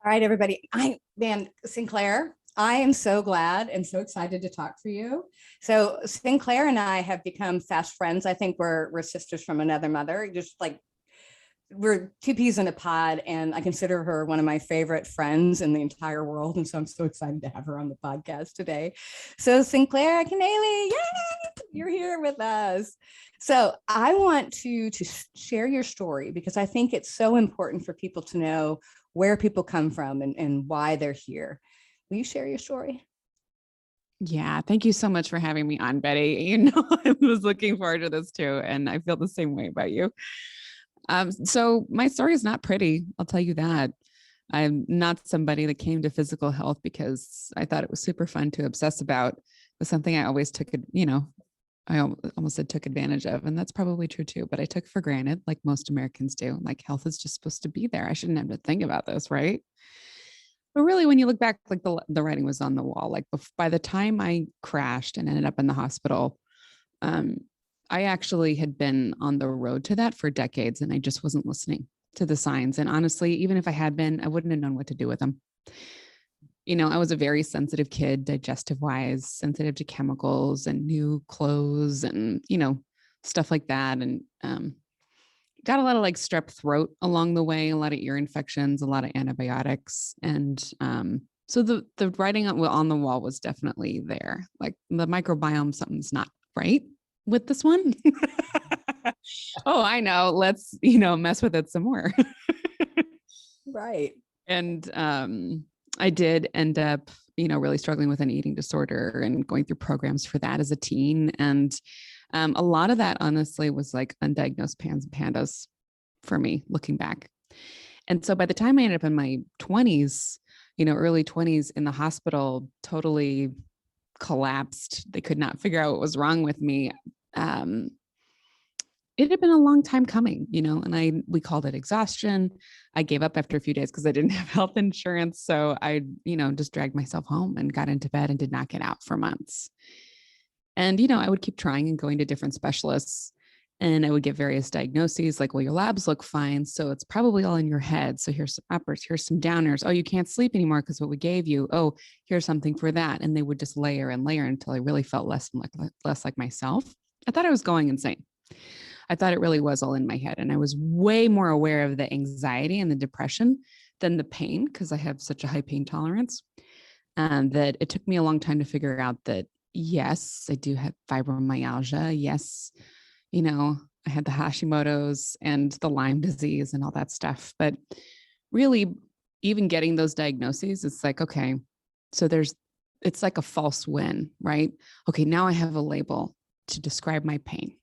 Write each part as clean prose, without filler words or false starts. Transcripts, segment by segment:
All right, everybody. Sinclair, I am so glad and so excited to talk to you. So Sinclair and I have become fast friends. I think we're sisters from another mother, just like we're two peas in a pod, and I consider her one of my favorite friends in the entire world. And so I'm so excited to have her on the podcast today. So Sinclair Kennally, yay, you're here with us. So I want to share your story because I think it's so important for people to know where people come from and why they're here. Will you share your story? Yeah, thank you so much for having me on, Betty. You know, I was looking forward to this too, and I feel the same way about you. So my story is not pretty, I'll tell you that. I'm not somebody that came to physical health because I thought it was super fun to obsess about. It was something I always took, I almost said took advantage of, and that's probably true too, but I took for granted, like most Americans do. Like health is just supposed to be there. I shouldn't have to think about this, right? But really, when you look back, like the writing was on the wall. Like by the time I crashed and ended up in the hospital, um, I actually had been on the road to that for decades, and I just wasn't listening to the signs. And honestly, even if I had been, I wouldn't have known what to do with them. You know, I was a very sensitive kid, digestive wise, sensitive to chemicals and new clothes and, stuff like that. And got a lot of like strep throat along the way, a lot of ear infections, a lot of antibiotics. And so the writing on the wall was definitely there. Like the microbiome, something's not right with this one. Oh, I know. Let's, mess with it some more. Right. And I did end up, really struggling with an eating disorder and going through programs for that as a teen. And a lot of that, honestly, was like undiagnosed pans and pandas for me looking back. And so by the time I ended up in my 20s, early 20s in the hospital, totally collapsed. They could not figure out what was wrong with me. Um, it had been a long time coming, and we called it exhaustion. I gave up after a few days because I didn't have health insurance. So I, just dragged myself home and got into bed and did not get out for months. And, I would keep trying and going to different specialists, and I would get various diagnoses like, well, your labs look fine. So it's probably all in your head. So here's some uppers, here's some downers. Oh, you can't sleep anymore because what we gave you. Oh, here's something for that. And they would just layer and layer until I really felt less like myself. I thought I was going insane. I thought it really was all in my head. And I was way more aware of the anxiety and the depression than the pain because I have such a high pain tolerance. That it took me a long time to figure out that, yes, I do have fibromyalgia. Yes, I had the Hashimoto's and the Lyme disease and all that stuff. But really, even getting those diagnoses, it's like, okay, so it's like a false win, right? Okay, now I have a label to describe my pain.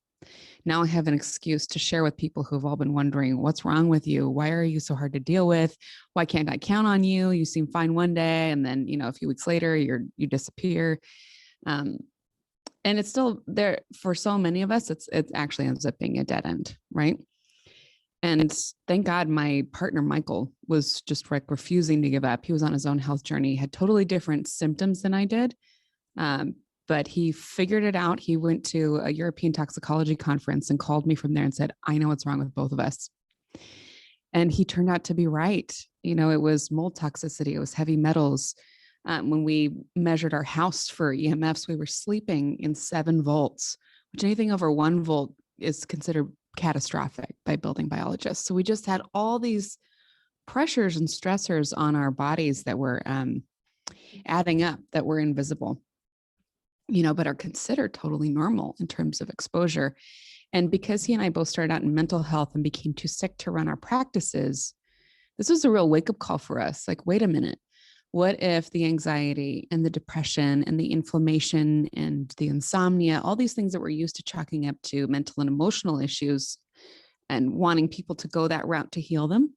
Now I have an excuse to share with people who've all been wondering, what's wrong with you? Why are you so hard to deal with? Why can't I count on you? You seem fine one day, and then, a few weeks later, you disappear. And it's still there for so many of us. It actually ends up being a dead end, right? And thank God my partner, Michael, was just like refusing to give up. He was on his own health journey, had totally different symptoms than I did. But he figured it out. He went to a European toxicology conference and called me from there and said, I know what's wrong with both of us. And he turned out to be right. It was mold toxicity. It was heavy metals. When we measured our house for EMFs, we were sleeping in 7 volts, which anything over 1 volt is considered catastrophic by building biologists. So we just had all these pressures and stressors on our bodies that were adding up, that were invisible, but are considered totally normal in terms of exposure. And because he and I both started out in mental health and became too sick to run our practices, this was a real wake-up call for us. Like, wait a minute. What if the anxiety and the depression and the inflammation and the insomnia, all these things that we're used to chalking up to mental and emotional issues and wanting people to go that route to heal them,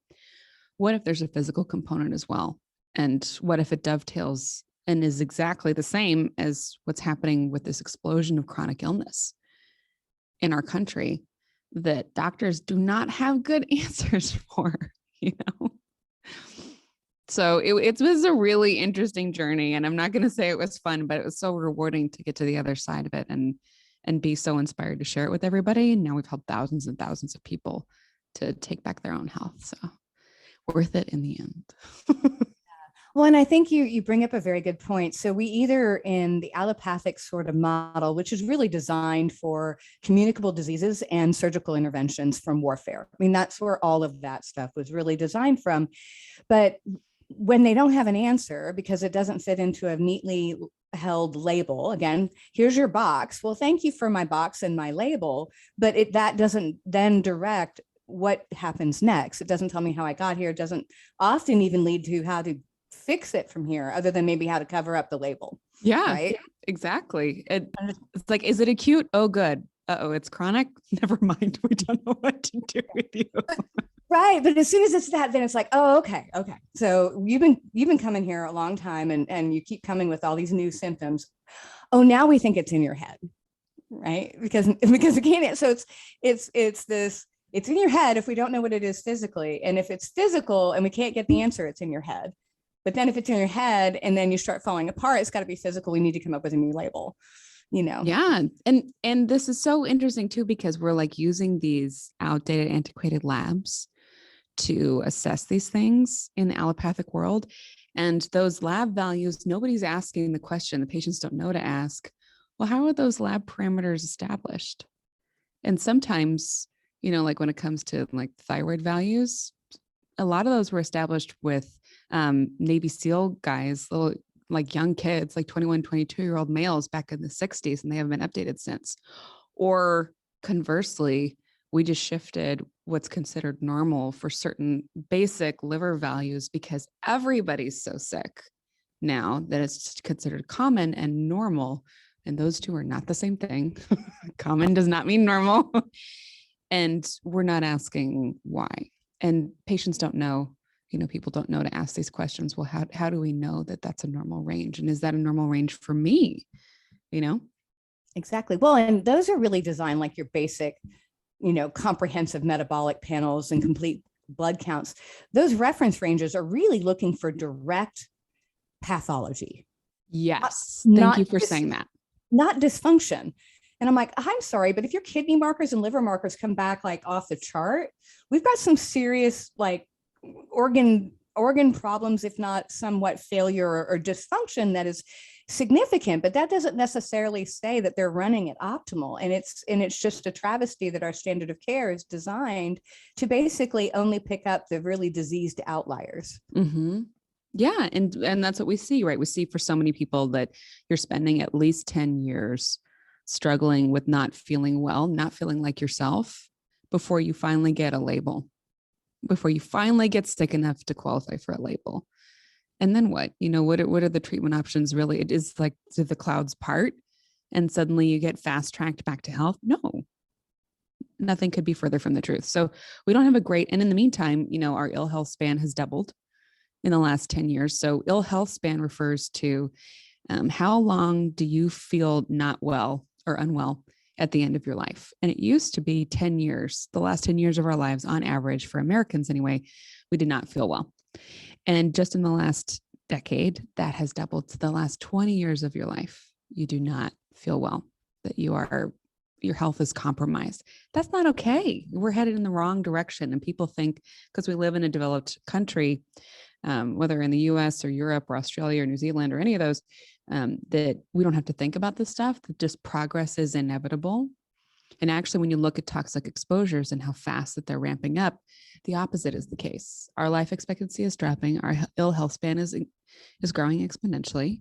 what if there's a physical component as well? And what if it dovetails and is exactly the same as what's happening with this explosion of chronic illness in our country that doctors do not have good answers for, So it was a really interesting journey, and I'm not going to say it was fun, but it was so rewarding to get to the other side of it and be so inspired to share it with everybody. And now we've helped thousands and thousands of people to take back their own health. So worth it in the end. Well, and I think you bring up a very good point. So we either in the allopathic sort of model, which is really designed for communicable diseases and surgical interventions from warfare. I mean, that's where all of that stuff was really designed from. But when they don't have an answer because it doesn't fit into a neatly held label, again, here's your box. Well, thank you for my box and my label, but that doesn't then direct what happens next. It doesn't tell me how I got here. It doesn't often even lead to how to fix it from here, other than maybe how to cover up the label. Yeah, right. Exactly. It's like, is it acute? Oh, good. Uh-oh, it's chronic. Never mind. We don't know what to do with you. Right. But as soon as it's that, then it's like, oh, okay. Okay. So you've been coming here a long time and you keep coming with all these new symptoms. Oh, now we think it's in your head. Right. Because we can't. So it's in your head if we don't know what it is physically. And if it's physical and we can't get the answer, it's in your head. But then if it's in your head and then you start falling apart, it's got to be physical. We need to come up with a new label, Yeah. And this is so interesting too, because we're like using these outdated, antiquated labs to assess these things in the allopathic world. And those lab values, nobody's asking the question. The patients don't know to ask, well, how are those lab parameters established? And sometimes, like when it comes to like thyroid values, a lot of those were established with Navy SEAL guys, little like young kids, like 21, 22-year-old males back in the 60s, and they haven't been updated since. Or conversely, we just shifted what's considered normal for certain basic liver values because everybody's so sick now that it's considered common and normal. And those two are not the same thing. Common does not mean normal. And we're not asking why. And patients don't know, people don't know to ask these questions. Well, how do we know that that's a normal range? And is that a normal range for me? Exactly. Well, and those are really designed like your basic, comprehensive metabolic panels and complete blood counts. Those reference ranges are really looking for direct pathology. Yes. Thank you for saying that. Not dysfunction. And I'm like, I'm sorry, but if your kidney markers and liver markers come back like off the chart, we've got some serious like organ problems, if not somewhat failure or dysfunction that is significant, but that doesn't necessarily say that they're running at optimal. And it's just a travesty that our standard of care is designed to basically only pick up the really diseased outliers. Mm-hmm. Yeah. And that's what we see, right? We see for so many people that you're spending at least 10 years struggling with not feeling well, not feeling like yourself before you finally get a label, before you finally get sick enough to qualify for a label. And then what? What are the treatment options really? It is like, do the clouds part and suddenly you get fast tracked back to health? No, nothing could be further from the truth. So we don't have a great, and in the meantime, our ill health span has doubled in the last 10 years. So ill health span refers to how long do you feel not well or unwell at the end of your life? And it used to be 10 years, the last 10 years of our lives on average for Americans anyway, we did not feel well. And just in the last decade, that has doubled to the last 20 years of your life. You do not feel well, that your health is compromised. That's not okay. We're headed in the wrong direction. And people think because we live in a developed country, whether in the US or Europe or Australia or New Zealand or any of those, that we don't have to think about this stuff, that just progress is inevitable. And actually, when you look at toxic exposures and how fast that they're ramping up, the opposite is the case. Our life expectancy is dropping. Our ill health span is growing exponentially.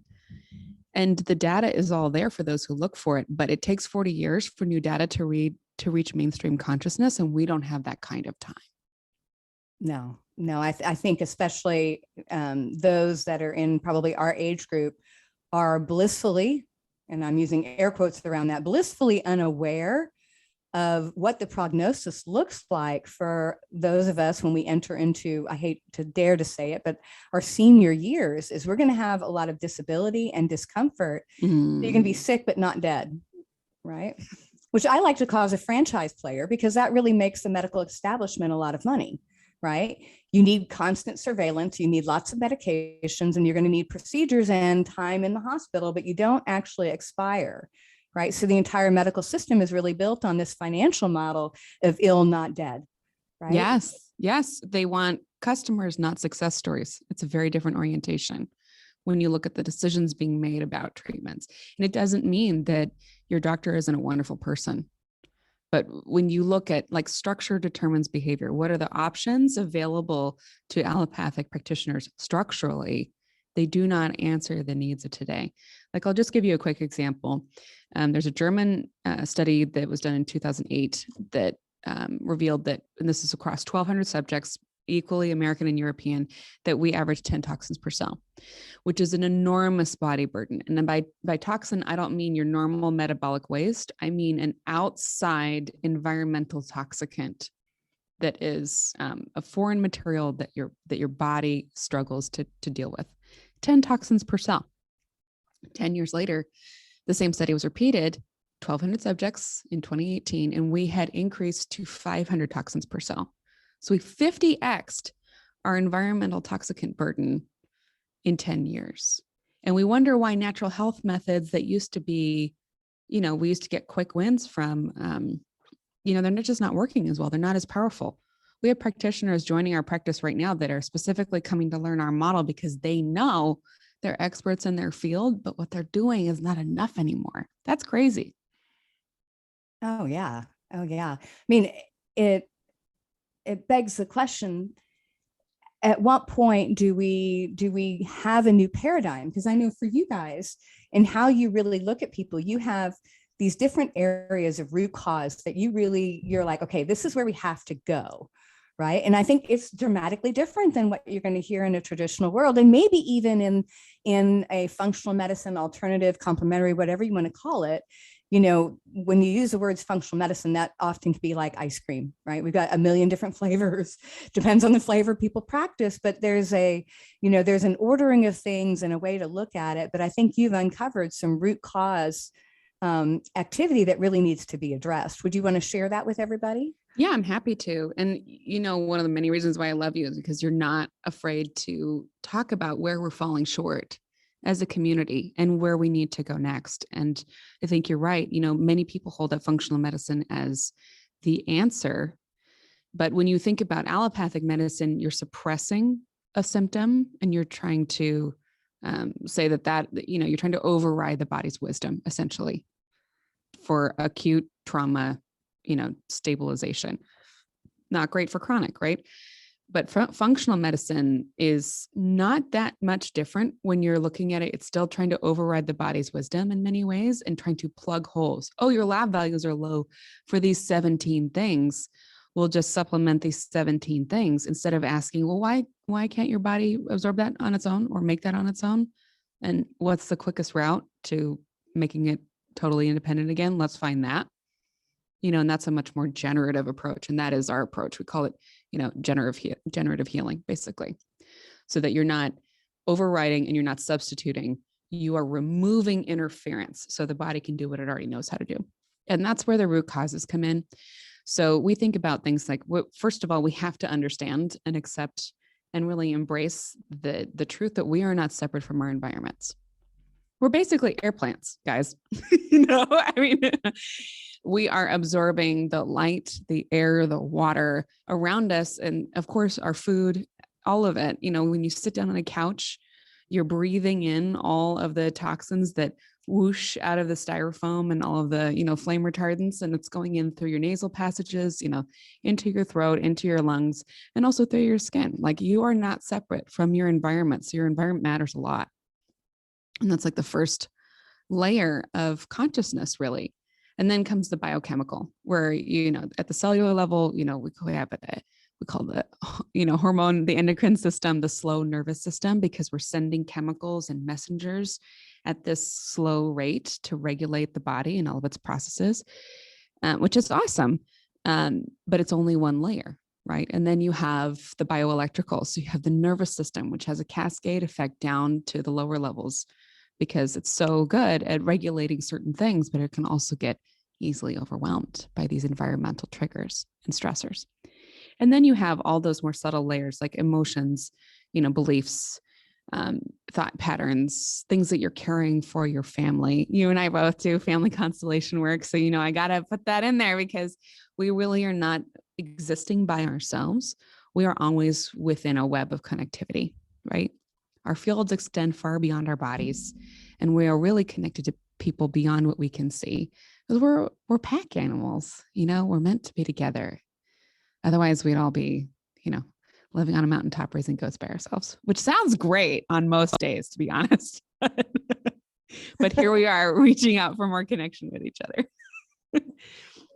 And the data is all there for those who look for it. But it takes 40 years for new data to reach mainstream consciousness. And we don't have that kind of time. No, I think especially those that are in probably our age group are blissfully, and I'm using air quotes around that, blissfully unaware of what the prognosis looks like for those of us when we enter into, I hate to dare to say it, but our senior years is we're going to have a lot of disability and discomfort. Mm. You're going to be sick, but not dead, right? Which I like to call as a franchise player because that really makes the medical establishment a lot of money. Right? You need constant surveillance, you need lots of medications, and you're going to need procedures and time in the hospital, but you don't actually expire, right? So the entire medical system is really built on this financial model of ill, not dead, right? Yes. Yes, they want customers, not success stories. It's a very different orientation when you look at the decisions being made about treatments. And it doesn't mean that your doctor isn't a wonderful person. But when you look at like structure determines behavior, what are the options available to allopathic practitioners structurally? They do not answer the needs of today. Like, I'll just give you a quick example. There's a German study that was done in 2008 that revealed that, and this is across 1,200 subjects, equally American and European, that we average 10 toxins per cell, which is an enormous body burden. And then by toxin, I don't mean your normal metabolic waste. I mean an outside environmental toxicant that is a foreign material that your body struggles to deal with. 10 toxins per cell. 10 years later, the same study was repeated, 1,200 subjects in 2018, and we had increased to 500 toxins per cell. So we 50x'd our environmental toxicant burden in 10 years. And we wonder why natural health methods that used to be, we used to get quick wins from, they're just not working as well. They're not as powerful. We have practitioners joining our practice right now that are specifically coming to learn our model because they know they're experts in their field, but what they're doing is not enough anymore. That's crazy. Oh yeah. Oh yeah. I mean, it begs the question, at what point do we have a new paradigm? Because I know for you guys and how you really look at people, you have these different areas of root cause that you're like, okay, this is where we have to go. Right. And I think it's dramatically different than what you're going to hear in a traditional world, and maybe even in a functional medicine, alternative, complementary, whatever you want to call it. When you use the words functional medicine, that often can be like ice cream, right? We've got a million different flavors, depends on the flavor people practice, but there's an ordering of things and a way to look at it. But I think you've uncovered some root cause activity that really needs to be addressed. Would you want to share that with everybody? Yeah, I'm happy to. And one of the many reasons why I love you is because you're not afraid to talk about where we're falling short as a community and where we need to go next. And I think you're right. Many people hold up functional medicine as the answer. But when you think about allopathic medicine, you're suppressing a symptom and you're trying to say that you're trying to override the body's wisdom, essentially, for acute trauma, stabilization. Not great for chronic, right? But functional medicine is not that much different when you're looking at it. It's still trying to override the body's wisdom in many ways and trying to plug holes. Oh, your lab values are low for these 17 things. We'll just supplement these 17 things instead of asking, well, why can't your body absorb that on its own or make that on its own? And what's the quickest route to making it totally independent again? Let's find that. And that's a much more generative approach. And that is our approach. We call it, generative healing, basically, so that you're not overriding and you're not substituting. You are removing interference so the body can do what it already knows how to do. And that's where the root causes come in. So we think about things like, first of all, we have to understand and accept and really embrace the truth that we are not separate from our environments. We're basically air plants, guys. We are absorbing the light, the air, the water around us. And of course, our food, all of it. When you sit down on a couch, you're breathing in all of the toxins that whoosh out of the styrofoam and all of the, flame retardants. And it's going in through your nasal passages, into your throat, into your lungs, and also through your skin. Like, you are not separate from your environment. So your environment matters a lot. And that's like the first layer of consciousness, really. And then comes the biochemical, where, at the cellular level, we call the, hormone, the endocrine system, the slow nervous system, because we're sending chemicals and messengers at this slow rate to regulate the body and all of its processes, which is awesome. But it's only one layer, right? And then you have the bioelectrical. So you have the nervous system, which has a cascade effect down to the lower levels, because it's so good at regulating certain things, but it can also get easily overwhelmed by these environmental triggers and stressors. And then you have all those more subtle layers like emotions, beliefs, thought patterns, things that you're carrying for your family. You and I both do family constellation work. So, I got to put that in there because we really are not existing by ourselves. we are always within a web of connectivity, right? Our fields extend far beyond our bodies, and we are really connected to people beyond what we can see, because we're pack animals, we're meant to be together. Otherwise, we'd all be, living on a mountaintop raising goats by ourselves, which sounds great on most days, to be honest. But here we are reaching out for more connection with each other.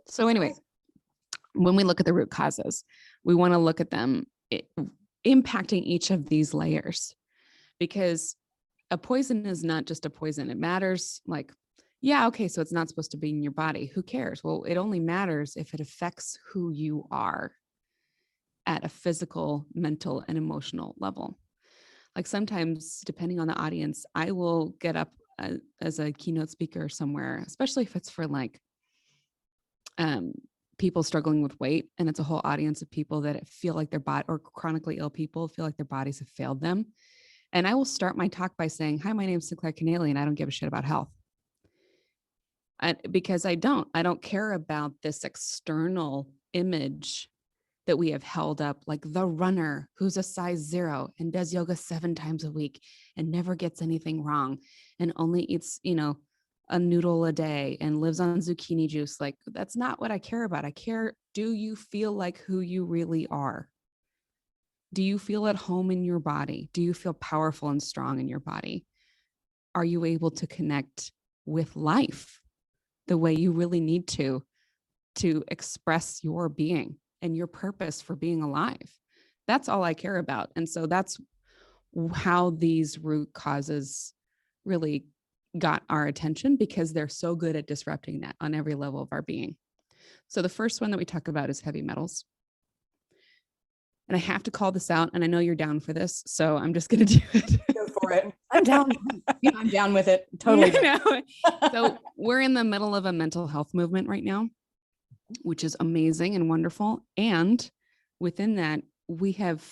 So anyway, when we look at the root causes, we want to look at them impacting each of these layers, because a poison is not just a poison. It matters like, yeah, okay, so it's not supposed to be in your body. Who cares? Well, it only matters if it affects who you are at a physical, mental, and emotional level. Like sometimes, depending on the audience, I will get up as a keynote speaker somewhere, especially if it's for like people struggling with weight, and it's a whole audience of people that feel like their body, or chronically ill people feel like their bodies have failed them. And I will start my talk by saying, hi, my name is Sinclair Kennally, and I don't give a shit about health. Because I don't care about this external image that we have held up, like the runner who's a size 0 and does yoga 7 times a week and never gets anything wrong and only eats, a noodle a day and lives on zucchini juice. Like, that's not what I care about. I care, do you feel like who you really are? Do you feel at home in your body? Do you feel powerful and strong in your body? Are you able to connect with life the way you really need to express your being and your purpose for being alive? That's all I care about. And so that's how these root causes really got our attention, because they're so good at disrupting that on every level of our being. So the first one that we talk about is heavy metals. And I have to call this out, and I know you're down for this, so I'm just going to do it. Go for it. I'm down. I'm down with it. Totally. So we're in the middle of a mental health movement right now, which is amazing and wonderful. And within that, we have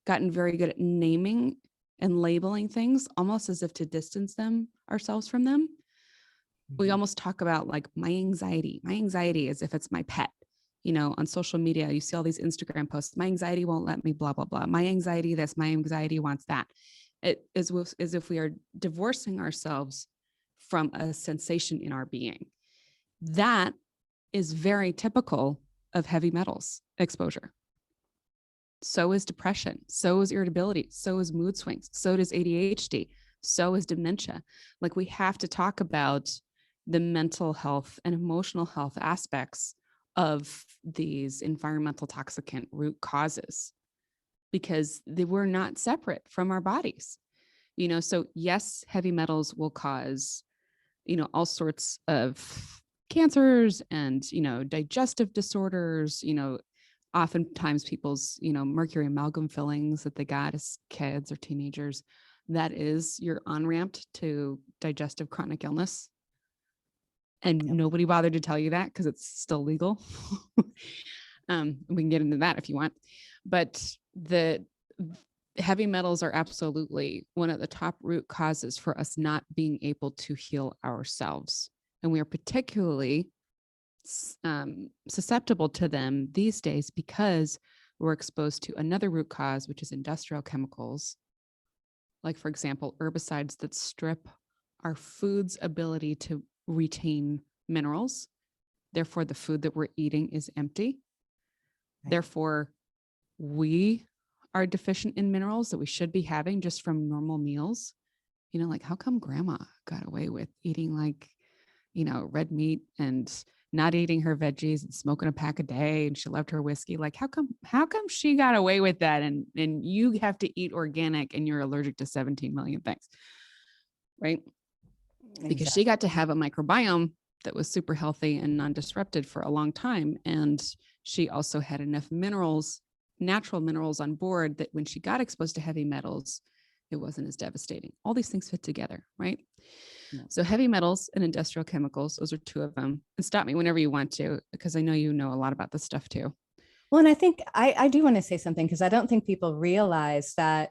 gotten very good at naming and labeling things almost as if to distance ourselves from them. We almost talk about like my anxiety as if it's my pet. On social media, you see all these Instagram posts, my anxiety won't let me, blah, blah, blah. My anxiety this, my anxiety wants that. It is as if we are divorcing ourselves from a sensation in our being. That is very typical of heavy metals exposure. So is depression, so is irritability, so is mood swings, so does ADHD, so is dementia. Like, we have to talk about the mental health and emotional health aspects of these environmental toxicant root causes, because they were not separate from our bodies. So yes, heavy metals will cause, all sorts of cancers and, digestive disorders, oftentimes people's, mercury amalgam fillings that they got as kids or teenagers, that is your on-ramp to digestive chronic illness. And nobody bothered to tell you that because it's still legal. We can get into that if you want. But the heavy metals are absolutely one of the top root causes for us not being able to heal ourselves. And we are particularly susceptible to them these days because we're exposed to another root cause, which is industrial chemicals. Like, for example, herbicides that strip our food's ability to retain minerals. Therefore, the food that we're eating is empty. Right. Therefore, we are deficient in minerals that we should be having just from normal meals. Like, how come grandma got away with eating like, red meat and not eating her veggies and smoking a pack a day, and she loved her whiskey? Like, how come she got away with that? And you have to eat organic and you're allergic to 17 million things, right? Exactly. Because she got to have a microbiome that was super healthy and non-disrupted for a long time. And she also had enough minerals, natural minerals on board, that when she got exposed to heavy metals, it wasn't as devastating. All these things fit together, right? Yeah. So heavy metals and industrial chemicals, those are two of them. And stop me whenever you want to, because I know you know a lot about this stuff too. Well, and I think I do want to say something, because I don't think people realize that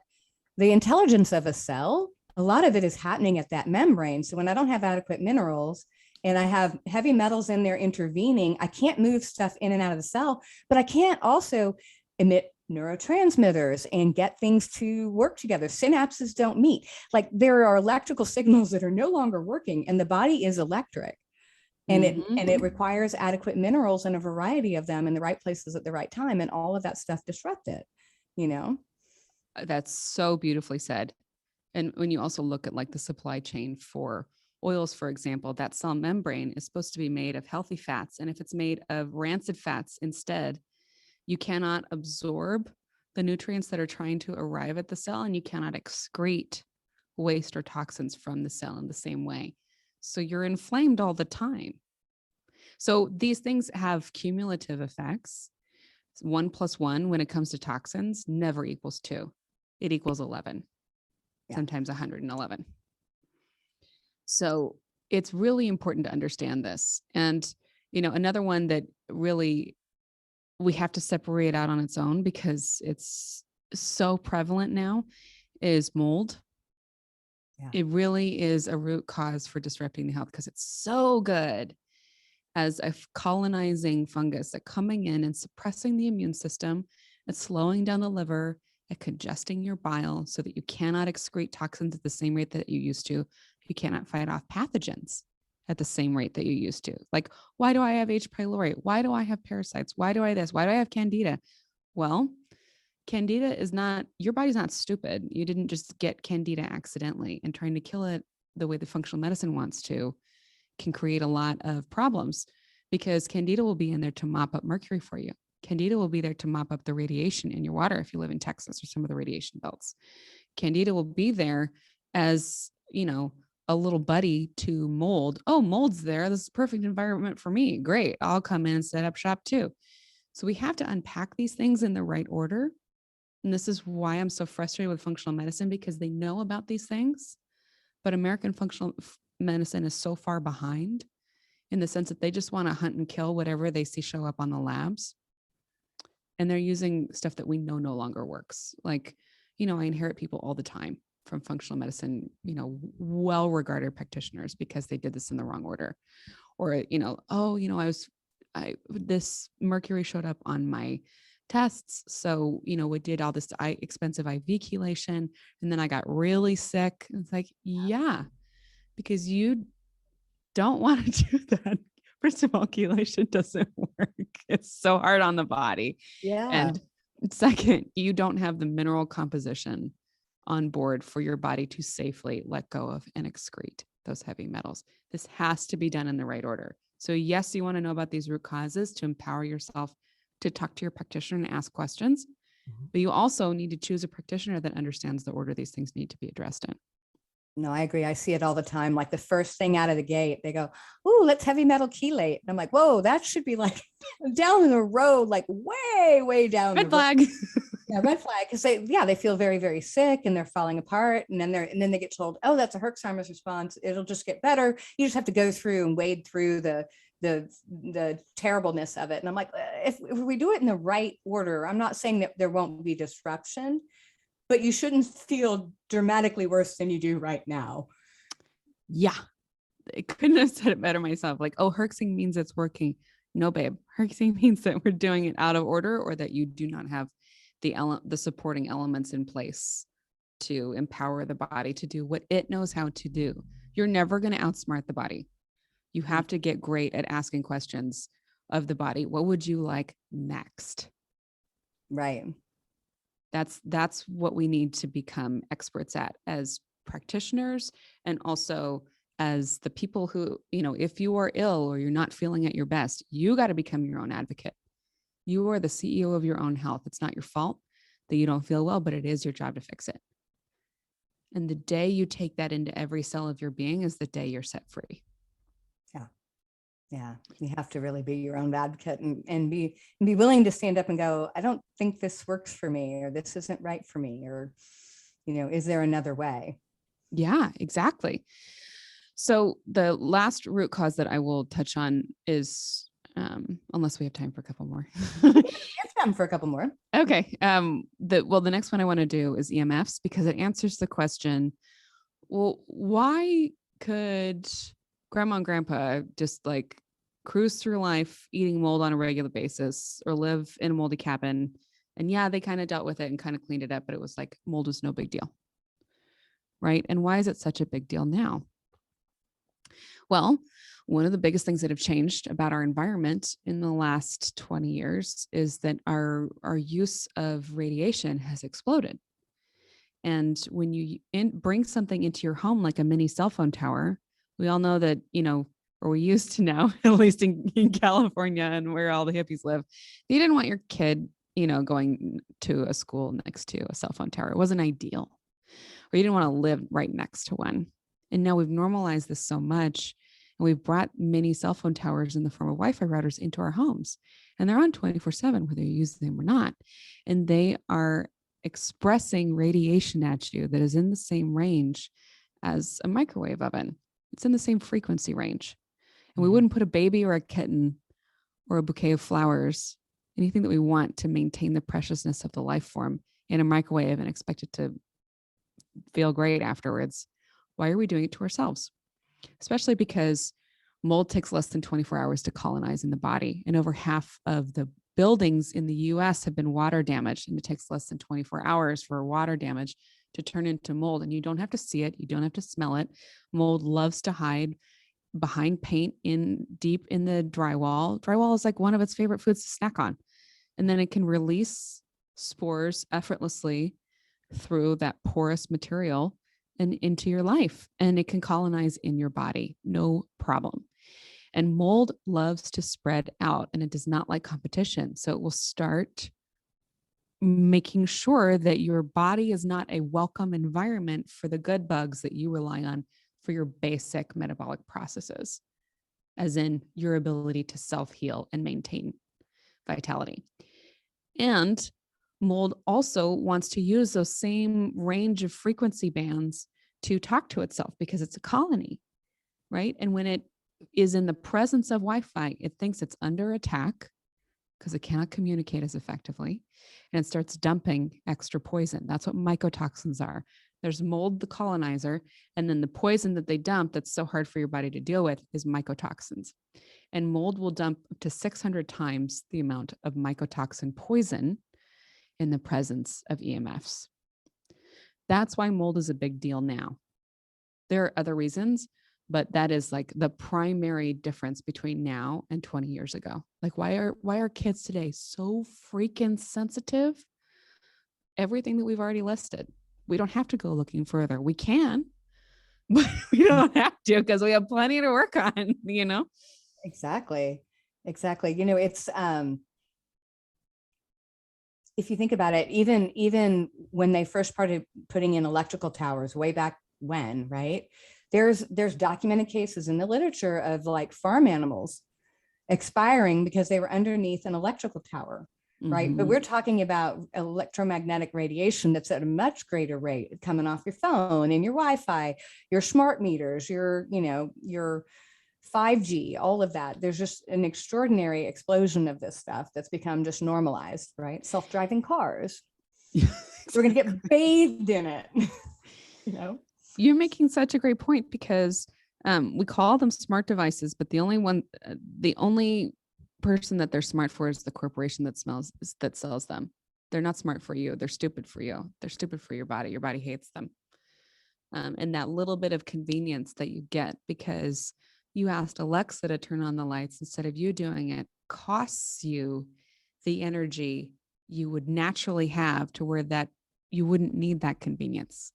the intelligence of a cell, a lot of it is happening at that membrane. So when I don't have adequate minerals and I have heavy metals in there intervening, I can't move stuff in and out of the cell, but I can't also emit neurotransmitters and get things to work together. Synapses don't meet. Like there are electrical signals that are no longer working, and the body is electric. And it requires adequate minerals and a variety of them in the right places at the right time. And all of that stuff disrupt it, you know? That's so beautifully said. And when you also look at like the supply chain for oils, for example, that cell membrane is supposed to be made of healthy fats. And if it's made of rancid fats instead, you cannot absorb the nutrients that are trying to arrive at the cell, and you cannot excrete waste or toxins from the cell in the same way. So you're inflamed all the time. So these things have cumulative effects. 1 + 1 when it comes to toxins never equals 2. It equals 11, sometimes 111. So it's really important to understand this. And, another one that really we have to separate out on its own because it's so prevalent now is mold. Yeah. It really is a root cause for disrupting the health because it's so good as a colonizing fungus that coming in and suppressing the immune system, and slowing down the liver, and congesting your bile so that you cannot excrete toxins at the same rate that you used to. You cannot fight off pathogens at the same rate that you used to. Like, why do I have H. pylori? Why do I have parasites? Why do I this? Why do I have candida? Well, candida is not, your body's not stupid. You didn't just get candida accidentally, and trying to kill it the way the functional medicine wants to can create a lot of problems, because candida will be in there to mop up mercury for you. Candida will be there to mop up the radiation in your water if you live in Texas or some of the radiation belts. Candida will be there as, a little buddy to mold. Oh, mold's there. This is a perfect environment for me. Great. I'll come in and set up shop too. So we have to unpack these things in the right order. And this is why I'm so frustrated with functional medicine, because they know about these things, but American functional medicine is so far behind in the sense that they just want to hunt and kill whatever they see show up on the labs. And they're using stuff that we know no longer works. Like, I inherit people all the time from functional medicine, well-regarded practitioners, because they did this in the wrong order. Or, this mercury showed up on my tests. So, we did all this expensive IV chelation, and then I got really sick. It's like, yeah, because you don't want to do that. First of all, chelation doesn't work. It's so hard on the body. Yeah. And second, you don't have the mineral composition on board for your body to safely let go of and excrete those heavy metals. This has to be done in the right order. So yes, you want to know about these root causes to empower yourself to talk to your practitioner and ask questions, but you also need to choose a practitioner that understands the order these things need to be addressed in. No, I agree. I see it all the time. Like the first thing out of the gate, they go, "Ooh, let's heavy metal chelate." And I'm like, "Whoa, that should be like down the road, like way, way down Red the flag. road." Yeah, red flag. Because they feel very, very sick and they're falling apart. And then they get told, "Oh, that's a Herxheimer's response. It'll just get better. You just have to go through and wade through the terribleness of it." And I'm like, if we do it in the right order, I'm not saying that there won't be disruption, but you shouldn't feel dramatically worse than you do right now. Yeah. I couldn't have said it better myself. Like, oh, herxing means it's working. No, babe. Herxing means that we're doing it out of order, or that you do not have the supporting elements in place to empower the body to do what it knows how to do. You're never going to outsmart the body. You have to get great at asking questions of the body. What would you like next? Right. That's what we need to become experts at as practitioners, and also as the people who, if you are ill or you're not feeling at your best, you got to become your own advocate. You are the CEO of your own health. It's not your fault that you don't feel well, but it is your job to fix it. And the day you take that into every cell of your being is the day you're set free. Yeah. You have to really be your own advocate and be willing to stand up and go, "I don't think this works for me," or "This isn't right for me," or, "Is there another way?" Yeah, exactly. So the last root cause that I will touch on is, unless we have time for a couple more. It's time for a couple more. Okay. The next one I want to do is EMFs, because it answers the question, well, why could grandma and grandpa just like cruise through life eating mold on a regular basis, or live in a moldy cabin And yeah, they kind of dealt with it and kind of cleaned it up, but it was like mold was no big deal. Right. And why is it such a big deal now? Well, one of the biggest things that have changed about our environment in the last 20 years is that our use of radiation has exploded. And when you bring something into your home, like a mini cell phone tower, we all know that, or we used to know, at least in California and where all the hippies live, you didn't want your kid, going to a school next to a cell phone tower. It wasn't ideal, or you didn't want to live right next to one. And now we've normalized this so much, and we've brought mini cell phone towers in the form of Wi-Fi routers into our homes, and they're on 24/7, whether you use them or not. And they are expressing radiation at you that is in the same range as a microwave oven. It's in the same frequency range. And we wouldn't put a baby or a kitten or a bouquet of flowers, anything that we want to maintain the preciousness of the life form, in a microwave and expect it to feel great afterwards. Why are we doing it to ourselves? Especially because mold takes less than 24 hours to colonize in the body. And over half of the buildings in the US have been water damaged, and it takes less than 24 hours for water damage to turn into mold. And you don't have to see it. You don't have to smell it. Mold loves to hide behind paint deep in the drywall. Drywall is like one of its favorite foods to snack on. And then it can release spores effortlessly through that porous material and into your life. And it can colonize in your body. No problem. And mold loves to spread out, and it does not like competition. So it will start making sure that your body is not a welcome environment for the good bugs that you rely on for your basic metabolic processes, as in your ability to self-heal and maintain vitality. And mold also wants to use those same range of frequency bands to talk to itself, because it's a colony, right? And when it is in the presence of Wi-Fi, it thinks it's under attack because it cannot communicate as effectively, and it starts dumping extra poison. That's what mycotoxins are. There's mold, the colonizer, and then the poison that they dump that's so hard for your body to deal with is mycotoxins. And mold will dump up to 600 times the amount of mycotoxin poison in the presence of EMFs. That's why mold is a big deal now. There are other reasons, but that is like the primary difference between now and 20 years ago. Like, why are kids today so freaking sensitive? Everything that we've already listed. We don't have to go looking further. We can, but we don't have to, because we have plenty to work on, Exactly. It's if you think about it, even when they first started putting in electrical towers way back when, right? There's documented cases in the literature of like farm animals expiring because they were underneath an electrical tower, right? Mm-hmm. But we're talking about electromagnetic radiation that's at a much greater rate coming off your phone and your Wi-Fi, your smart meters, your 5G, all of that. There's just an extraordinary explosion of this stuff that's become just normalized, right? Self-driving cars. We're going to get bathed in it. You're making such a great point, because we call them smart devices, but the only person that they're smart for is the corporation that sells them. They're not smart for you. They're stupid for you. They're stupid for your body. Your body hates them. And that little bit of convenience that you get because you asked Alexa to turn on the lights instead of you doing it costs you the energy you would naturally have to where that you wouldn't need that convenience.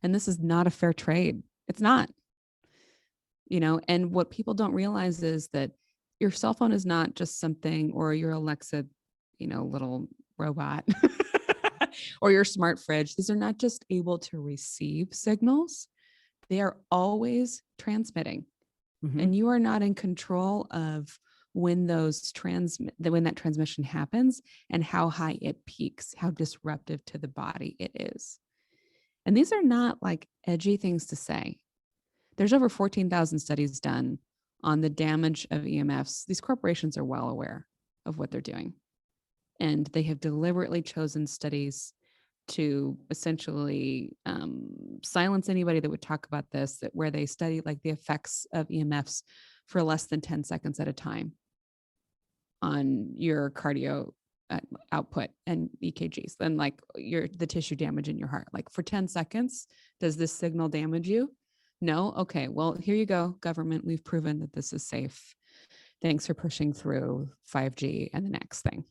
And this is not a fair trade. It's not, and what people don't realize is that your cell phone is not just something, or your Alexa, little robot or your smart fridge. These are not just able to receive signals. They are always transmitting. Mm-hmm. And you are not in control of when when that transmission happens and how high it peaks, how disruptive to the body it is. And these are not like edgy things to say. There's over 14,000 studies done on the damage of EMFs. These corporations are well aware of what they're doing. And they have deliberately chosen studies to essentially silence anybody that would talk about this, where they study like the effects of EMFs for less than 10 seconds at a time on your cardio output and EKGs, then like the tissue damage in your heart. Like for 10 seconds, does this signal damage you? No. Okay. Well, here you go, government. We've proven that this is safe. Thanks for pushing through 5G and the next thing.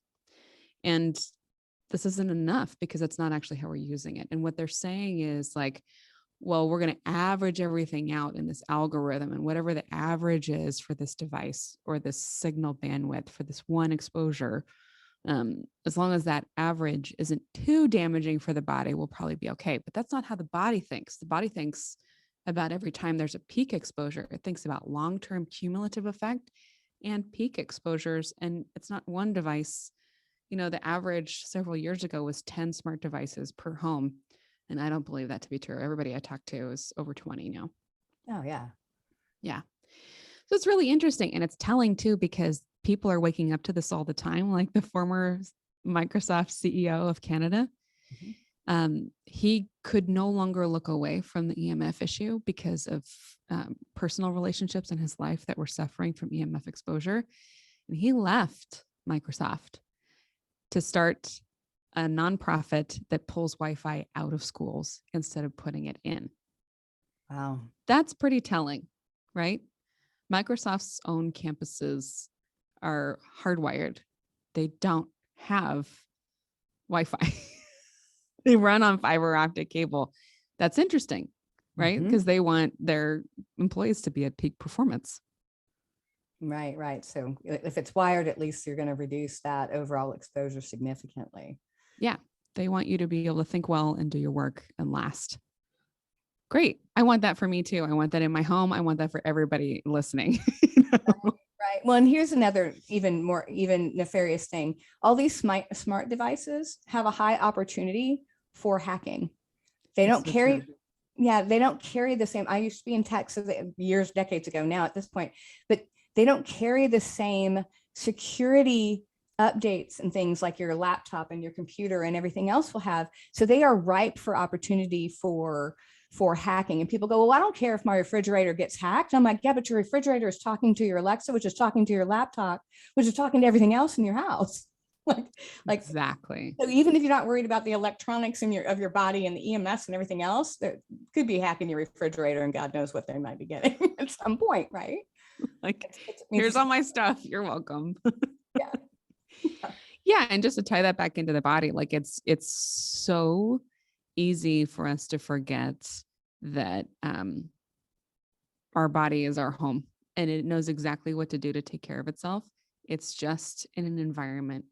And this isn't enough because that's not actually how we're using it. And what they're saying is like, well, we're going to average everything out in this algorithm, and whatever the average is for this device or this signal bandwidth for this one exposure, as long as that average isn't too damaging for the body, we'll probably be okay. But that's not how the body thinks. The body thinks about every time there's a peak exposure. It thinks about long-term cumulative effect and peak exposures. And it's not one device. You know, the average several years ago was 10 smart devices per home. And I don't believe that to be true. Everybody I talk to is over 20 now. Oh, yeah. Yeah. So it's really interesting. And it's telling too, because people are waking up to this all the time. Like the former Microsoft CEO of Canada, he could no longer look away from the EMF issue because of personal relationships in his life that were suffering from EMF exposure. And he left Microsoft to start a nonprofit that pulls Wi-Fi out of schools instead of putting it in. Wow. That's pretty telling, right? Microsoft's own campuses are hardwired. They don't have Wi-Fi. They run on fiber optic cable. That's interesting, right? Because they want their employees to be at peak performance. Right, right. So if it's wired, at least you're going to reduce that overall exposure significantly. Yeah. They want you to be able to think well and do your work and last. Great. I want that for me too. I want that in my home. I want that for everybody listening. Right. Well, and here's another even nefarious thing. All these smart devices have a high opportunity for hacking. They don't carry, they don't carry the same. I used to be in tech decades ago now at this point, but they don't carry the same security updates and things like your laptop and your computer and everything else will have. So they are ripe for opportunity for hacking. And people go, well, I don't care if my refrigerator gets hacked. I'm like, yeah, but your refrigerator is talking to your Alexa, which is talking to your laptop, which is talking to everything else in your house. like exactly. So even if you're not worried about the electronics in your body and the EMS and everything else, there could be hacking your refrigerator, and God knows what they might be getting at some point, right? Like, here's all my stuff. You're welcome. Yeah. Yeah. And just to tie that back into the body, like it's so easy for us to forget that our body is our home and it knows exactly what to do to take care of itself. It's just in an environment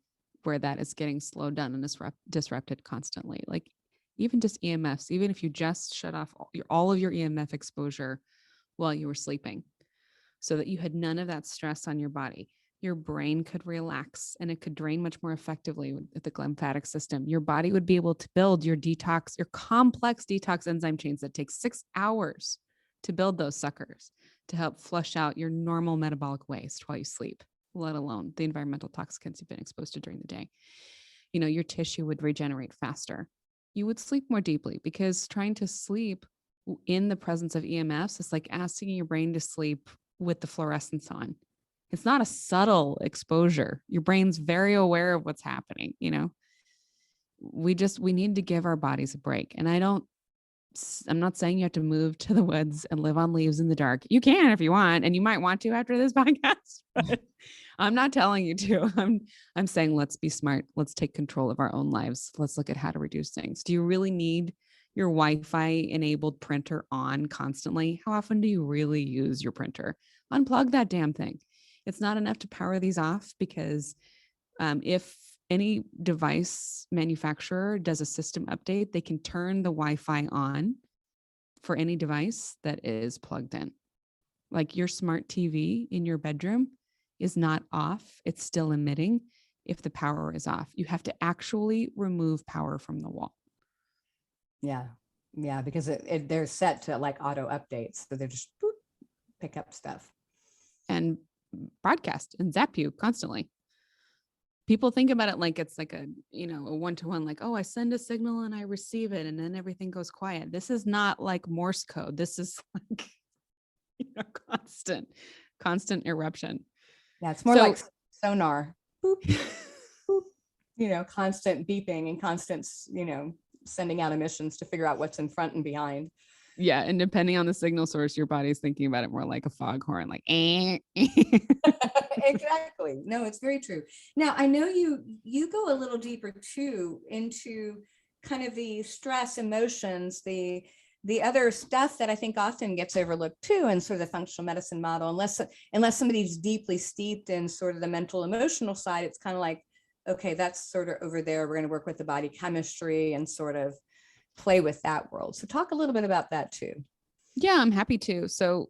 where that is getting slowed down and disrupted constantly. Like even just EMFs, even if you just shut off all of your EMF exposure while you were sleeping so that you had none of that stress on your body, your brain could relax and it could drain much more effectively with the lymphatic system. Your body would be able to build your complex detox enzyme chains that take 6 hours to build those suckers to help flush out your normal metabolic waste while you sleep, let alone the environmental toxicants you've been exposed to during the day. You know, your tissue would regenerate faster. You would sleep more deeply because trying to sleep in the presence of EMFs is like asking your brain to sleep with the fluorescence on. It's not a subtle exposure. Your brain's very aware of what's happening. You know, we need to give our bodies a break. And I'm not saying you have to move to the woods and live on leaves in the dark. You can if you want, and you might want to after this podcast, but I'm not telling you to. I'm saying, let's be smart. Let's take control of our own lives. Let's look at how to reduce things. Do you really need your Wi-Fi enabled printer on constantly? How often do you really use your printer? Unplug that damn thing. It's not enough to power these off because if any device manufacturer does a system update, they can turn the Wi-Fi on for any device that is plugged in. Like your smart TV in your bedroom is not off. It's still emitting if the power is off. You have to actually remove power from the wall. Yeah. Yeah. Because they're set to like auto updates. So they're just pick up stuff. And broadcast and zap you constantly. People think about it like it's like a one-to-one, like, oh, I send a signal and I receive it and then everything goes quiet. This is not like Morse code. This is like constant eruption. Yeah, it's more like sonar. Boop, boop. constant beeping and constant, sending out emissions to figure out what's in front and behind. Yeah. And depending on the signal source, your body's thinking about it more like a foghorn, like, Exactly. No, it's very true. Now, I know you go a little deeper too into kind of the stress, emotions, the other stuff that I think often gets overlooked too in sort of the functional medicine model, unless somebody's deeply steeped in sort of the mental emotional side. It's kind of like, okay, that's sort of over there. We're going to work with the body chemistry and sort of play with that world. So talk a little bit about that too. Yeah, I'm happy to. So,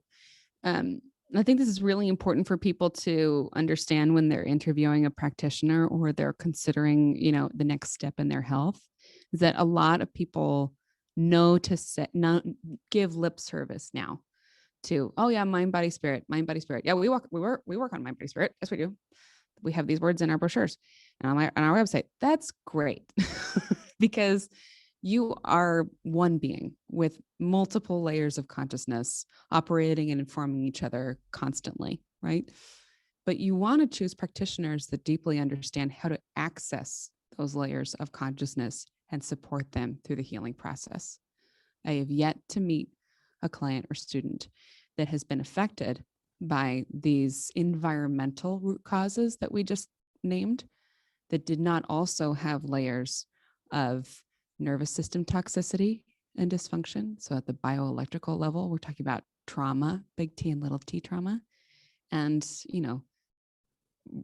I think this is really important for people to understand when they're interviewing a practitioner or they're considering, the next step in their health, is that a lot of people know to give lip service now to, oh yeah, mind, body, spirit, mind, body, spirit. Yeah, we work on mind, body, spirit. Yes, we do. We have these words in our brochures and on our website. That's great because you are one being with multiple layers of consciousness operating and informing each other constantly, right? But you want to choose practitioners that deeply understand how to access those layers of consciousness and support them through the healing process. I have yet to meet a client or student that has been affected by these environmental root causes that we just named that did not also have layers of nervous system toxicity and dysfunction. So at the bioelectrical level, we're talking about trauma, big T and little t trauma, and,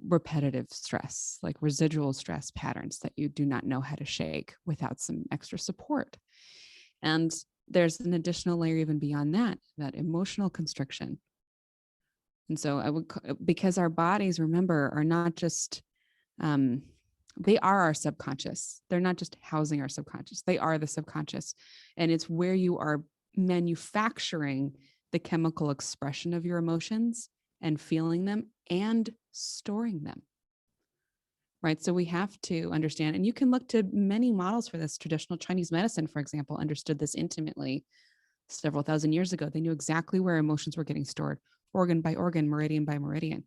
repetitive stress, like residual stress patterns that you do not know how to shake without some extra support. And there's an additional layer even beyond that emotional constriction. And so because our bodies, remember, are not just, they are our subconscious. They're not just housing our subconscious. They are the subconscious. And it's where you are manufacturing the chemical expression of your emotions and feeling them and storing them. Right. So we have to understand, and you can look to many models for this. Traditional Chinese medicine, for example, understood this intimately several thousand years ago. They knew exactly where emotions were getting stored, organ by organ, meridian by meridian.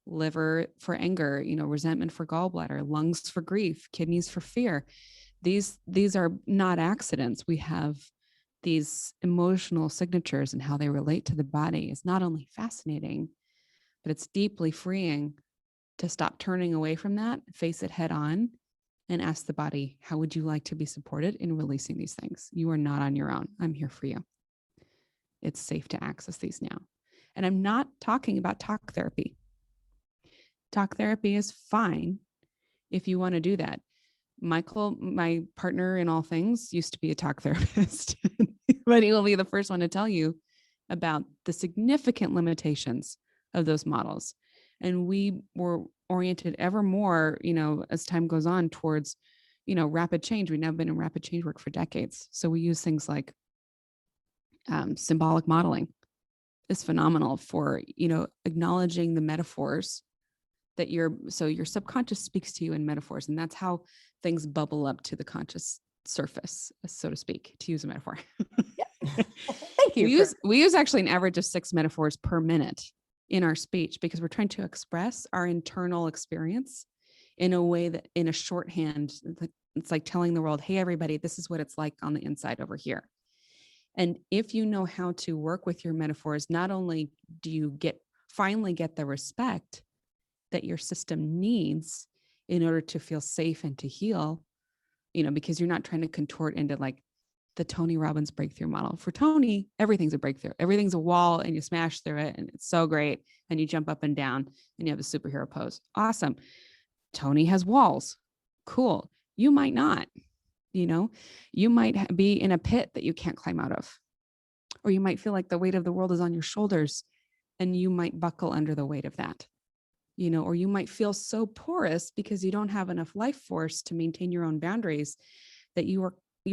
Liver for anger, resentment for gallbladder, lungs for grief, kidneys for fear. These are not accidents. We have these emotional signatures and how they relate to the body is not only fascinating, but it's deeply freeing to stop turning away from that, face it head on, and ask the body, how would you like to be supported in releasing these things? You are not on your own. I'm here for you. It's safe to access these now. And I'm not talking about talk therapy. Talk therapy is fine if you want to do that. Michael, my partner in all things, used to be a talk therapist, but he will be the first one to tell you about the significant limitations of those models. And we were oriented ever more, as time goes on towards, rapid change. We've now been in rapid change work for decades. So we use things like symbolic modeling is phenomenal for, acknowledging the metaphors that your subconscious speaks to you in metaphors. And that's how things bubble up to the conscious surface, so to speak, to use a metaphor. Thank you. We use actually an average of 6 metaphors per minute in our speech because we're trying to express our internal experience in a way that in a shorthand, it's like telling the world, hey, everybody, this is what it's like on the inside over here. And if you know how to work with your metaphors, not only do you finally get the respect that your system needs in order to feel safe and to heal, because you're not trying to contort into like the Tony Robbins breakthrough model. For Tony, everything's a breakthrough. Everything's a wall and you smash through it and it's so great. And you jump up and down and you have a superhero pose. Awesome. Tony has walls. Cool. You might not, you might be in a pit that you can't climb out of, or you might feel like the weight of the world is on your shoulders and you might buckle under the weight of that. Or you might feel so porous because you don't have enough life force to maintain your own boundaries that you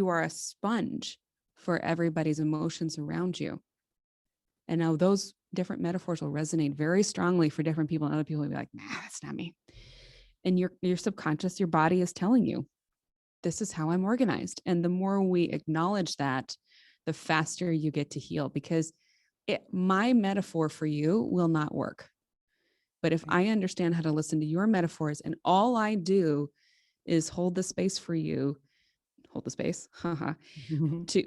are a sponge for everybody's emotions around you. And now those different metaphors will resonate very strongly for different people, and other people will be like, nah, that's not me. And your subconscious, your body is telling you, this is how I'm organized. And the more we acknowledge that, the faster you get to heal, because my metaphor for you will not work. But if I understand how to listen to your metaphors and all I do is hold the space for you, hold the space,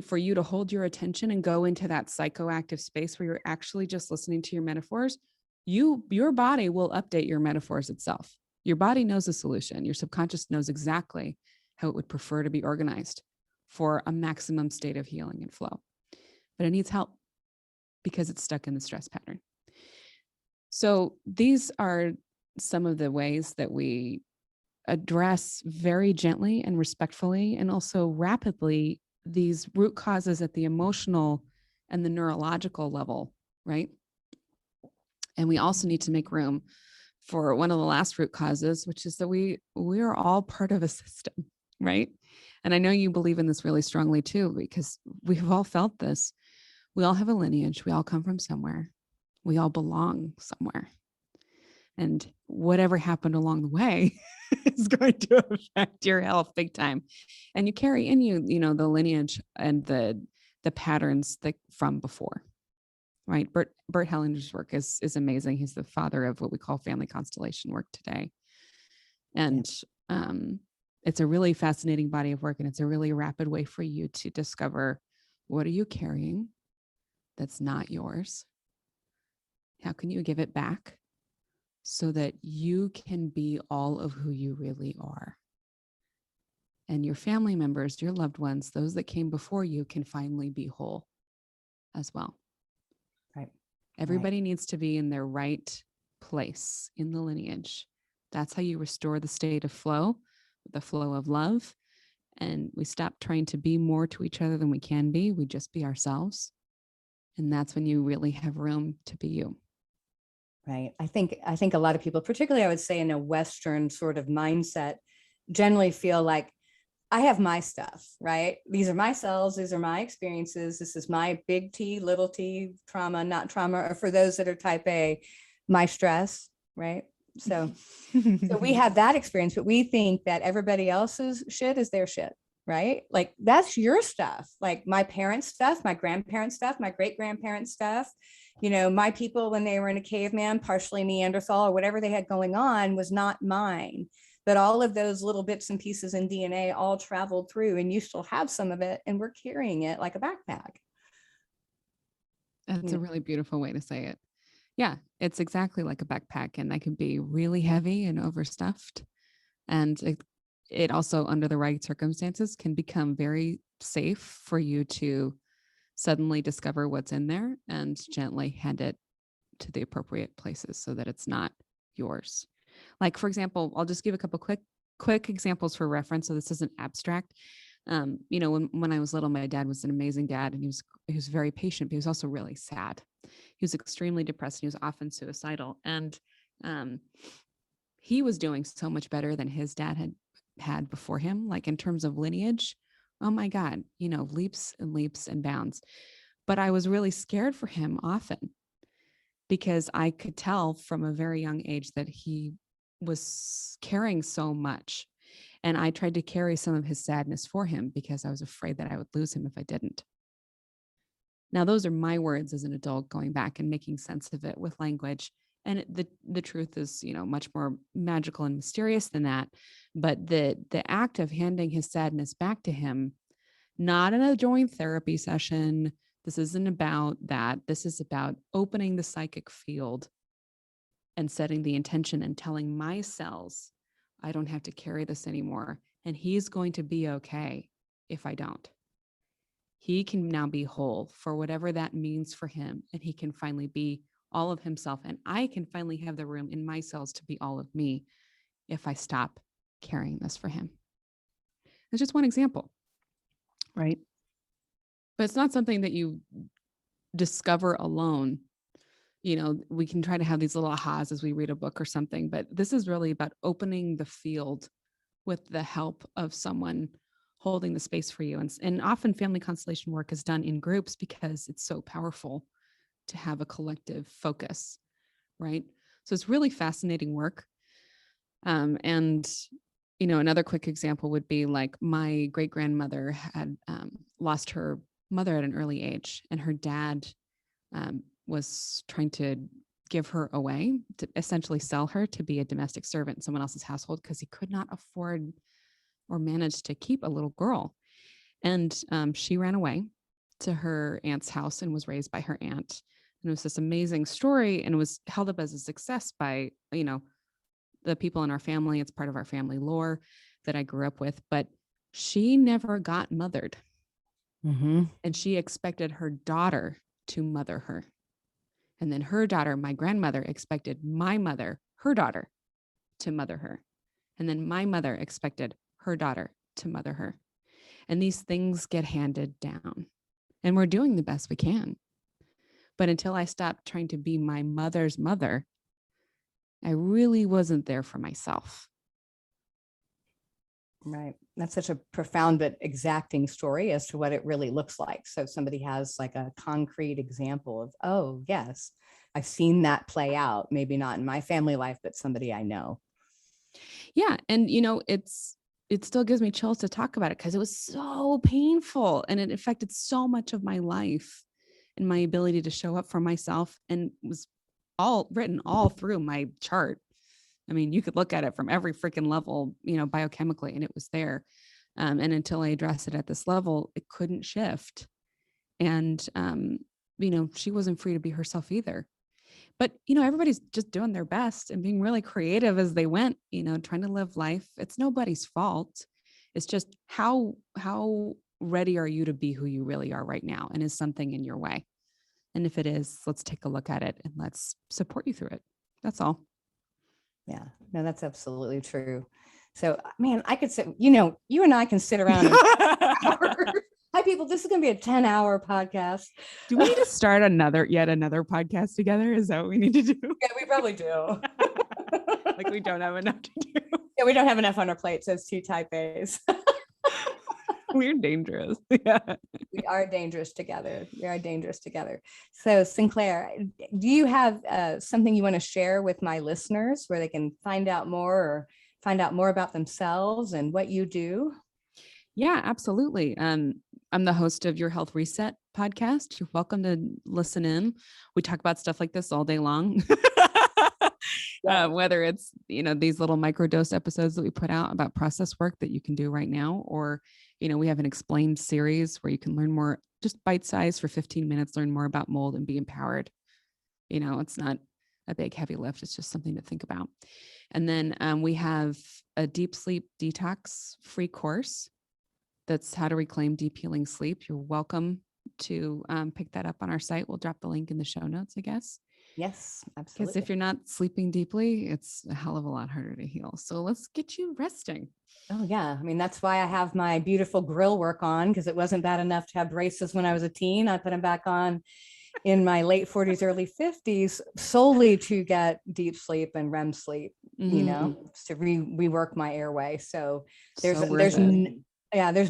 for you to hold your attention and go into that psychoactive space where you're actually just listening to your metaphors. Your body will update your metaphors itself. Your body knows the solution. Your subconscious knows exactly how it would prefer to be organized for a maximum state of healing and flow. But it needs help because it's stuck in the stress pattern. So these are some of the ways that we address very gently and respectfully and also rapidly these root causes at the emotional and the neurological level, right? And we also need to make room for one of the last root causes, which is that we are all part of a system, right? And I know you believe in this really strongly too, because we've all felt this. We all have a lineage. We all come from somewhere. We all belong somewhere. And whatever happened along the way is going to affect your health big time. And you carry in you, the lineage and the patterns that from before. Right. Bert Hellinger's work is amazing. He's the father of what we call family constellation work today. And it's a really fascinating body of work. And it's a really rapid way for you to discover, what are you carrying that's not yours? How can you give it back so that you can be all of who you really are? And your family members, your loved ones, those that came before you, can finally be whole as well. Right. Everybody needs to be in their right place in the lineage. That's how you restore the state of flow, the flow of love. And we stop trying to be more to each other than we can be. We just be ourselves. And that's when you really have room to be you. Right. I think a lot of people, particularly I would say in a Western sort of mindset, generally feel like, I have my stuff, right? These are my cells. These are my experiences. This is my big T, little t, trauma, not trauma, or for those that are type A, my stress, right? So we have that experience, but we think that everybody else's shit is their shit, right? Like, that's your stuff. Like my parents' stuff, my grandparents' stuff, my great-grandparents' stuff. My people, when they were in a caveman, partially Neanderthal or whatever they had going on, was not mine. But all of those little bits and pieces in DNA all traveled through, and you still have some of it, and we're carrying it like a backpack. That's a really beautiful way to say it. Yeah, it's exactly like a backpack, and that can be really heavy and overstuffed. And it also, under the right circumstances, can become very safe for you to suddenly discover what's in there and gently hand it to the appropriate places so that it's not yours. Like, for example, I'll just give a couple quick examples for reference, so this isn't abstract. When I was little, my dad was an amazing dad, and he was very patient, but he was also really sad. He was extremely depressed. And he was often suicidal, and he was doing so much better than his dad had before him, like in terms of lineage. Oh my God, leaps and leaps and bounds. But I was really scared for him often, because I could tell from a very young age that he was carrying so much. And I tried to carry some of his sadness for him because I was afraid that I would lose him if I didn't. Now, those are my words as an adult, going back and making sense of it with language. And the truth is, much more magical and mysterious than that. But the act of handing his sadness back to him, not in a joint therapy session. This isn't about that. This is about opening the psychic field and setting the intention and telling my cells, I don't have to carry this anymore. And he's going to be okay if I don't. He can now be whole for whatever that means for him. And he can finally be all of himself. And I can finally have the room in my cells to be all of me if I stop carrying this for him. It's just one example, right? But it's not something that you discover alone. We can try to have these little ahas as we read a book or something, but this is really about opening the field with the help of someone holding the space for you. And often family constellation work is done in groups because it's so powerful to have a collective focus, right? So it's really fascinating work. Another quick example would be like my great-grandmother had lost her mother at an early age, and her dad was trying to give her away, to essentially sell her to be a domestic servant in someone else's household, because he could not afford or managed to keep a little girl. And she ran away to her aunt's house and was raised by her aunt. And it was this amazing story and was held up as a success by, the people in our family. It's part of our family lore that I grew up with, but she never got mothered. Mm-hmm. And she expected her daughter to mother her. And then her daughter, my grandmother, expected my mother, her daughter, to mother her. And then my mother expected her daughter to mother her. And these things get handed down. And we're doing the best we can. But until I stopped trying to be my mother's mother, I really wasn't there for myself. Right. That's such a profound but exacting story as to what it really looks like. So somebody has like a concrete example of, oh, yes, I've seen that play out. Maybe not in my family life, but somebody I know. Yeah. And, it still gives me chills to talk about it because it was so painful and it affected so much of my life and my ability to show up for myself, and was all written all through my chart. I mean, you could look at it from every freaking level, biochemically, and it was there. And until I addressed it at this level, it couldn't shift. And, she wasn't free to be herself either. But, everybody's just doing their best and being really creative as they went, trying to live life. It's nobody's fault. It's just how ready are you to be who you really are right now? And is something in your way? And if it is, let's take a look at it and let's support you through it. That's all. Yeah, no, that's absolutely true. So, man, I could sit, you and I can sit around and hi, people. This is going to be a 10-hour podcast. Do we need to start yet another podcast together? Is that what we need to do? Yeah, we probably do. Like we don't have enough to do. Yeah, we don't have enough on our plate. So it's two type A's. We're dangerous. Yeah. We are dangerous together. We are dangerous together. So Sinclair, do you have something you want to share with my listeners where they can find out more about themselves and what you do? Yeah, absolutely. I'm the host of Your Health Reset podcast. You're welcome to listen in. We talk about stuff like this all day long. Whether it's, these little microdose episodes that we put out about process work that you can do right now, or, we have an explained series where you can learn more, just bite size for 15 minutes, learn more about mold and be empowered. It's not a big heavy lift. It's just something to think about. And then we have a deep sleep detox free course. That's how to reclaim deep healing sleep. You're welcome to pick that up on our site. We'll drop the link in the show notes, I guess. Yes, absolutely. Because if you're not sleeping deeply, it's a hell of a lot harder to heal. So let's get you resting. Oh, yeah. I mean, that's why I have my beautiful grill work on, because it wasn't bad enough to have braces when I was a teen. I put them back on in my late 40s, early 50s, solely to get deep sleep and REM sleep, to rework my airway. So there's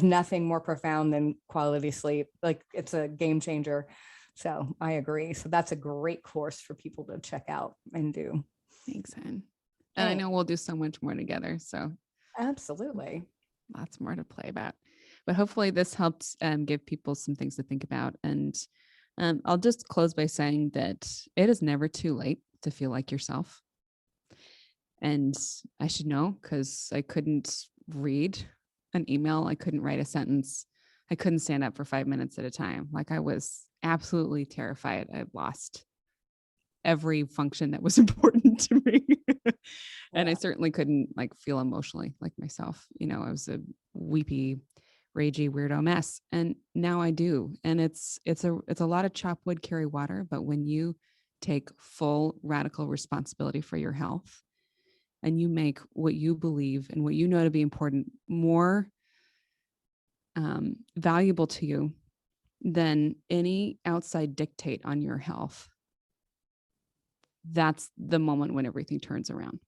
nothing more profound than quality sleep. Like, it's a game changer. So I agree. So that's a great course for people to check out and do. Thanks, Anne. And I know we'll do so much more together. So absolutely. Lots more to play about. But hopefully this helps give people some things to think about. And I'll just close by saying that it is never too late to feel like yourself. And I should know, because I couldn't read an email. I couldn't write a sentence. I couldn't stand up for 5 minutes at a time. Like, I was absolutely terrified. I lost every function that was important to me. And I certainly couldn't feel emotionally like myself. I was a weepy, ragey, weirdo mess. And now I do. And it's a lot of chop wood, carry water. But when you take full radical responsibility for your health, and you make what you believe and what you know to be important more valuable to you than any outside dictate on your health, that's the moment when everything turns around.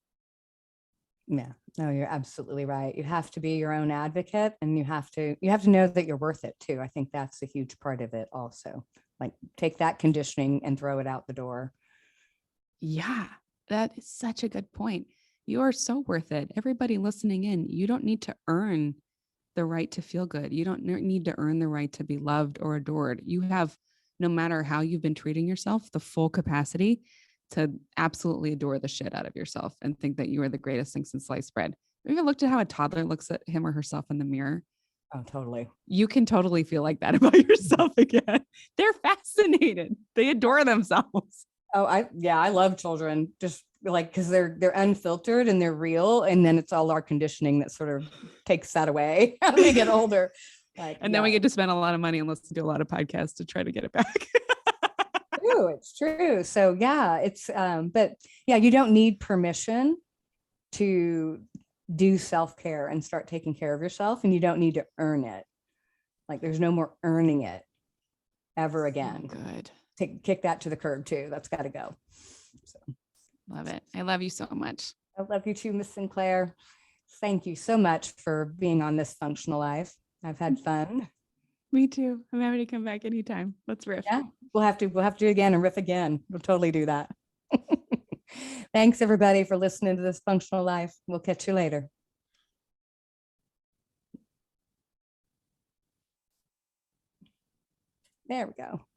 Yeah, no, you're absolutely right. You have to be your own advocate, and you have to know that you're worth it too. I think that's a huge part of it also. Like, take that conditioning and throw it out the door. Yeah, that is such a good point. You are so worth it. Everybody listening in, you don't need to earn the right to feel good. You don't need to earn the right to be loved or adored. You have, no matter how you've been treating yourself, the full capacity to absolutely adore the shit out of yourself and think that you are the greatest thing since sliced bread. Have you ever looked at how a toddler looks at him or herself in the mirror? Oh, totally. You can totally feel like that about yourself again. They're fascinated. They adore themselves. Oh, I love children, just like, because they're unfiltered and they're real. And then it's all our conditioning that sort of takes that away as we get older. Like, And then we get to spend a lot of money and listen to a lot of podcasts to try to get it back. true. It's true. So yeah, it's but yeah, you don't need permission to do self-care and start taking care of yourself, and you don't need to earn it. Like, there's no more earning it ever again. Good. Kick that to the curb too. That's got to go. So, Love it. I love you so much. I love you too, Miss Sinclair. Thank you so much for being on This Functional Life. I've had fun. Me too. I'm happy to come back anytime. Let's riff. Yeah, we'll have to do it again and riff again. We'll totally do that. Thanks everybody for listening to This Functional Life. We'll catch you later. There we go.